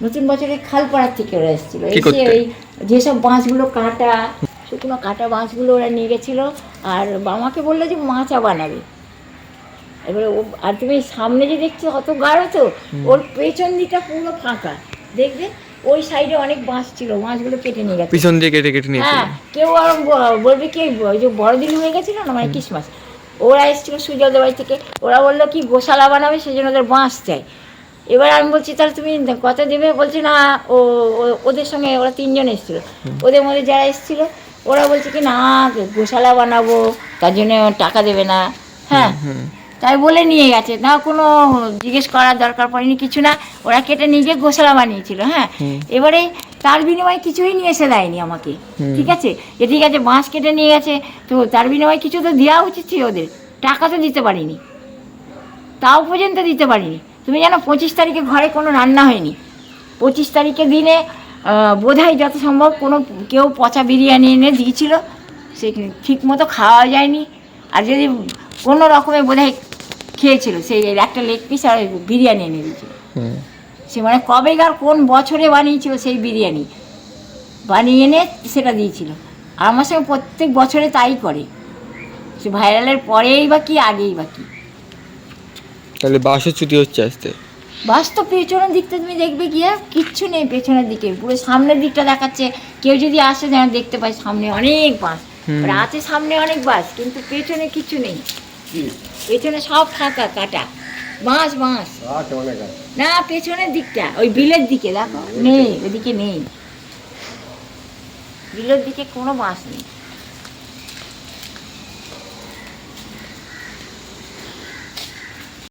নতুন বছরে খালপাড়ার থেকে ওরা এসেছিল, এসে ওই যেসব বাঁশগুলো কাটা, শুকনো কাটা বাঁশগুলো ওরা নিয়ে গেছিলো। আর আমাকে বললো যে মাচা বানাবে। এবারে ও, আর তুমি সামনে যে দেখছো অত গাঢ়, তো ওর পেছন দিকটা পুরো ফাঁকা, দেখবে ওই সাইডে অনেক বাঁশ ছিল, বাঁশগুলো কেটে নিয়ে গেছে, পিছন দিয়ে কেটে কেটে নিয়েছিল। হ্যাঁ, কেউ আর বলবে কি ওই যে বড়দিন হয়ে গেছিলো না, মানে ক্রিসমাস, ওরা এসেছিলো সুজলদের বাড়ি থেকে, ওরা বললো কি গোশালা বানাবে, সেই জন্য ওদের বাঁশ চাই। এবার আমি বলছি তাহলে তুমি কত দেবে, বলছে না ওদের সঙ্গে ওরা তিনজন এসেছিলো, ওদের মধ্যে যারা এসেছিলো ওরা বলছে কি না গোশালা বানাবো, তার জন্য টাকা দেবে না। হ্যাঁ, তাই বলে নিয়ে গেছে, না কোনো জিজ্ঞেস করার দরকার পড়েনি, কিছু না, ওরা কেটে নিয়ে গিয়ে গোশালা বানিয়েছিল। হ্যাঁ, এবারে তার বিনিময়ে কিছুই নিয়ে এসে দেয়নি আমাকে, ঠিক আছে, যে ঠিক আছে বাঁশ কেটে নিয়ে গেছে, তো তার বিনিময়ে কিছু তো দেওয়া উচিত ছিল ওদের, টাকা তো দিতে পারিনি, তাও পর্যন্ত দিতে পারিনি। তুমি জানো 25 তারিখে ঘরে কোনো রান্না হয়নি, 25 তারিখের দিনে বোধহয় যত সম্ভব কেউ পচা বিরিয়ানি এনে দিয়েছিল, সে ঠিক মতো খাওয়া যায়নি। আর যদি কোনো রকমে বোধহয় খেয়েছিল, সেই একটা লেগ পিস আর বিরিয়ানি এনে দিয়েছিল। সে মানে কবেকার কোন বছরে বানিয়েছিল সেই বিরিয়ানি, বানিয়ে এনে সেটা দিয়েছিল। আর আমার সঙ্গে প্রত্যেক বছরে তাই করে, সে ভাইরালের পরেই বা কি আগেই বা কি। তাহলে বাসও ছুটি হচ্ছে আসতে। বাস তো পেছনের দিকটা তুমি দেখবে গিয়ে কিচ্ছু নেই, পেছনের দিকে পুরো সামনের দিকটা দেখাচ্ছে, কেউ যদি আসে যেন দেখতে পায় সামনে অনেক বাস, আছে সামনে অনেক বাস, কিন্তু পেছনে কিছু নেই, পেছনে সব ফাঁকা কাটা বাঁশ বাঁশ। না পেছনের দিকটা ওই বিলের দিকে দেখো নেই, ওইদিকে নেই, বিলের দিকে কোনো বাঁশ নেই।